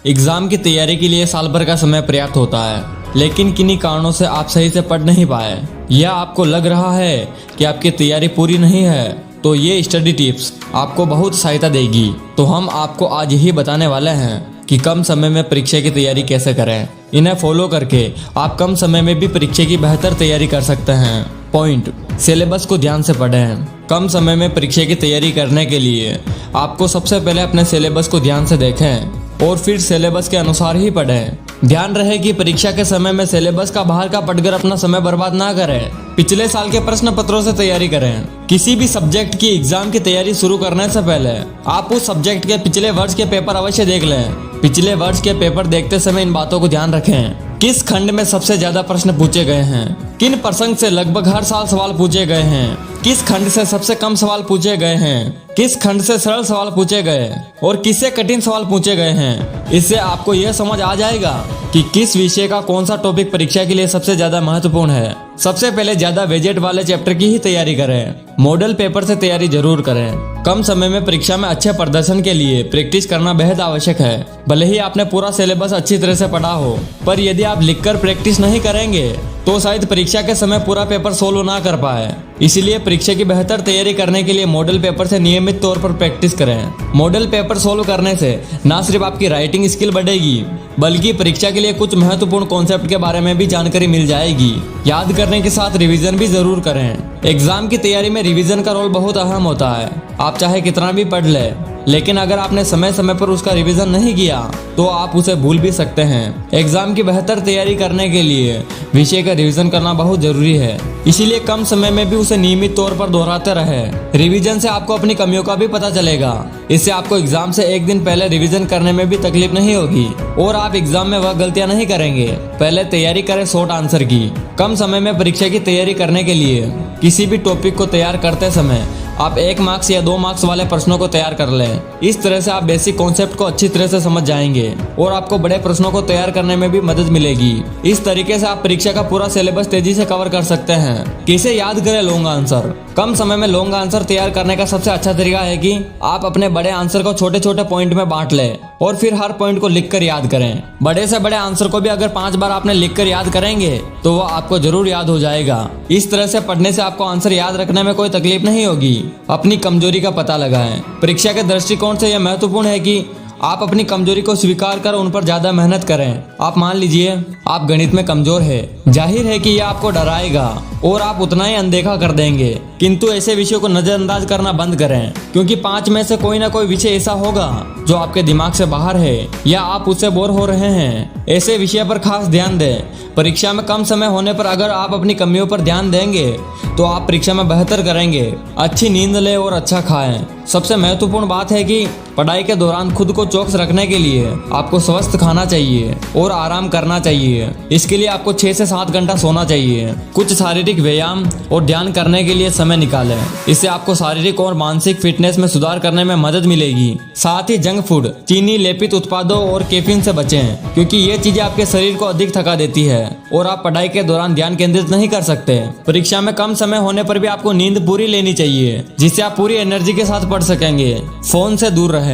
Exam की तैयारी के लिए साल भर का समय पर्याप्त होता है, लेकिन किन्हीं कारणों से आप सही से पढ़ नहीं पाए या आपको लग रहा है कि आपकी तैयारी पूरी नहीं है, तो ये स्टडी टिप्स आपको बहुत सहायता देगी। तो हम आपको आज यही बताने वाले हैं कि कम समय में परीक्षा की तैयारी कैसे करें। इन्हें फॉलो करके आप कम समय में भी परीक्षा की बेहतर तैयारी कर सकते हैं। पॉइंट: सिलेबस को ध्यान से पढ़ें। कम समय में परीक्षा की तैयारी करने के लिए आपको सबसे पहले अपने सिलेबस को ध्यान से देखें और फिर सिलेबस के अनुसार ही पढ़ें। ध्यान रहे कि परीक्षा के समय में सिलेबस का बाहर का पढ़कर अपना समय बर्बाद ना करें। पिछले साल के प्रश्न पत्रों से तैयारी करें। किसी भी सब्जेक्ट की एग्जाम की तैयारी शुरू करने से पहले आप उस सब्जेक्ट के पिछले वर्ष के पेपर अवश्य देख लें। पिछले वर्ष के पेपर देखते समय इन बातों को ध्यान रखें। किस खंड में सबसे ज्यादा प्रश्न पूछे गए हैं, किन प्रसंग से लगभग हर साल सवाल पूछे गए हैं, किस खंड से सबसे कम सवाल पूछे गए हैं, किस खंड से सरल सवाल पूछे गए और किससे कठिन सवाल पूछे गए हैं। इससे आपको यह समझ आ जाएगा कि किस विषय का कौन सा टॉपिक परीक्षा के लिए सबसे ज्यादा महत्वपूर्ण है। सबसे पहले ज्यादा वेजेट वाले चैप्टर की ही तैयारी करें। मॉडल पेपर से तैयारी जरूर करें। कम समय में परीक्षा में अच्छे प्रदर्शन के लिए प्रैक्टिस करना बेहद आवश्यक है। भले ही आपने पूरा सिलेबस अच्छी तरह से पढ़ा हो, पर यदि आप लिखकर प्रैक्टिस नहीं करेंगे तो शायद परीक्षा के समय पूरा पेपर सोल्व ना कर पाए। इसीलिए परीक्षा की बेहतर तैयारी करने के लिए मॉडल पेपर से नियमित तौर पर प्रैक्टिस करें। मॉडल पेपर सोल्व करने से न सिर्फ आपकी राइटिंग स्किल बढ़ेगी, बल्कि परीक्षा के लिए कुछ महत्वपूर्ण कॉन्सेप्ट के बारे में भी जानकारी मिल जाएगी। याद करने के साथ रिवीजन भी जरूर करें। एग्जाम की तैयारी में रिवीजन का रोल बहुत अहम होता है। आप चाहे कितना भी पढ़ ले, लेकिन अगर आपने समय समय पर उसका रिवीजन नहीं किया तो आप उसे भूल भी सकते हैं। एग्जाम की बेहतर तैयारी करने के लिए विषय का रिवीजन करना बहुत जरूरी है। इसीलिए कम समय में भी उसे नियमित तौर पर दोहराते रहे। रिवीजन से आपको अपनी कमियों का भी पता चलेगा। इससे आपको एग्जाम से एक दिन पहले रिवीजन करने में भी तकलीफ नहीं होगी और आप एग्जाम में वह गलतियां नहीं करेंगे। पहले तैयारी करें शॉर्ट आंसर की। कम समय में परीक्षा की तैयारी करने के लिए किसी भी टॉपिक को तैयार करते समय आप 1 मार्क्स या 2 मार्क्स वाले प्रश्नों को तैयार कर लें। इस तरह से आप बेसिक कॉन्सेप्ट को अच्छी तरह से समझ जाएंगे और आपको बड़े प्रश्नों को तैयार करने में भी मदद मिलेगी। इस तरीके से आप परीक्षा का पूरा सिलेबस तेजी से कवर कर सकते हैं। कैसे याद करें लॉन्ग आंसर? कम समय में लॉन्ग आंसर तैयार करने का सबसे अच्छा तरीका है कि आप अपने बड़े आंसर को छोटे छोटे पॉइंट में बांट लें और फिर हर पॉइंट को लिखकर याद करें। बड़े से बड़े आंसर को भी अगर 5 बार आपने लिखकर याद करेंगे तो वह आपको जरूर याद हो जाएगा। इस तरह से पढ़ने से आपको आंसर याद रखने में कोई तकलीफ नहीं होगी। अपनी कमजोरी का पता लगाएं। परीक्षा के दृष्टिकोण से यह महत्वपूर्ण है कि आप अपनी कमजोरी को स्वीकार कर उन पर ज्यादा मेहनत करें। आप मान लीजिए आप गणित में कमजोर है, जाहिर है कि यह आपको डराएगा और आप उतना ही अनदेखा कर देंगे, किंतु ऐसे विषयों को नजरअंदाज करना बंद करें, क्योंकि 5 में से कोई ना कोई विषय ऐसा होगा जो आपके दिमाग से बाहर है या आप उससे बोर हो रहे हैं। ऐसे विषय पर खास ध्यान दें। परीक्षा में कम समय होने पर अगर आप अपनी कमियों पर ध्यान देंगे तो आप परीक्षा में बेहतर करेंगे। अच्छी नींद लें और अच्छा खाएं। सबसे महत्वपूर्ण बात है कि पढ़ाई के दौरान खुद को चौकस रखने के लिए आपको स्वस्थ खाना चाहिए और आराम करना चाहिए। इसके लिए आपको 6 से 7 घंटा सोना चाहिए। कुछ शारीरिक व्यायाम और ध्यान करने के लिए समय निकालें। इससे आपको शारीरिक और मानसिक फिटनेस में सुधार करने में मदद मिलेगी। साथ ही जंक फूड, चीनी लेपित उत्पादों और कैफीन से बचें, क्योंकि ये चीजें आपके शरीर को अधिक थका देती है और आप पढ़ाई के दौरान ध्यान केंद्रित नहीं कर सकते। परीक्षा में कम समय होने पर भी आपको नींद पूरी लेनी चाहिए, जिससे आप पूरी एनर्जी के साथ पढ़ सकेंगे। फोन से दूर रहें।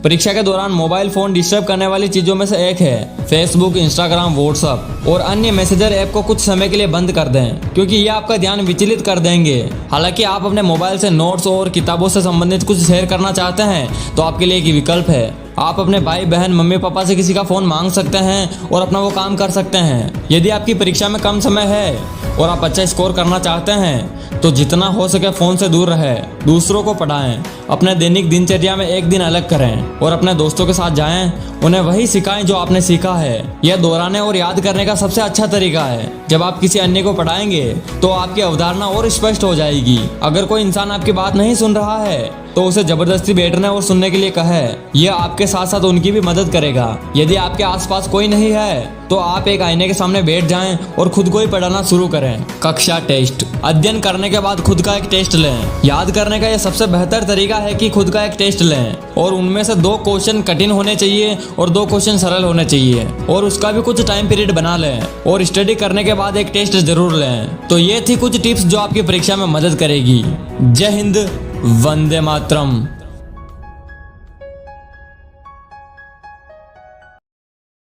परीक्षा के दौरान मोबाइल फोन डिस्टर्ब करने वाली चीजों में से एक है। फेसबुक, इंस्टाग्राम, व्हाट्सएप और अन्य मैसेजर ऐप को कुछ समय के लिए बंद कर दें, क्योंकि ये आपका ध्यान विचलित कर देंगे। हालांकि आप अपने मोबाइल से नोट्स और किताबों से संबंधित कुछ शेयर करना चाहते हैं तो आपके लिए एक विकल्प है। आप अपने भाई बहन, मम्मी पापा से किसी का फोन मांग सकते हैं और अपना वो काम कर सकते हैं। यदि आपकी परीक्षा में कम समय है और आप अच्छा स्कोर करना चाहते हैं तो जितना हो सके फोन से दूर रहे। दूसरों को पढ़ाएं। अपने दैनिक दिनचर्या में एक दिन अलग करें और अपने दोस्तों के साथ जाएं। उन्हें वही सिखाएं जो आपने सीखा है। यह दोहराने और याद करने का सबसे अच्छा तरीका है। जब आप किसी अन्य को पढ़ाएंगे तो आपकी अवधारणा और स्पष्ट हो जाएगी। अगर कोई इंसान आपकी बात नहीं सुन रहा है तो उसे जबरदस्ती बैठने और सुनने के लिए कहें। यह आपके साथ साथ उनकी भी मदद करेगा। यदि आपके आसपास कोई नहीं है तो आप एक आईने के सामने बैठ जाएं और खुद को ही पढ़ाना शुरू करें। कक्षा टेस्ट। अध्ययन करने के बाद खुद का एक टेस्ट लें। याद करने का यह सबसे बेहतर तरीका है कि खुद का एक टेस्ट लें और उनमें से 2 क्वेश्चन कठिन होने चाहिए और 2 क्वेश्चन सरल होने चाहिए और उसका भी कुछ टाइम पीरियड बना लें और स्टडी करने के बाद एक टेस्ट जरूर लें। तो ये थी कुछ टिप्स जो आपकी परीक्षा में मदद करेगी। जय हिंद, वंदे मातरम।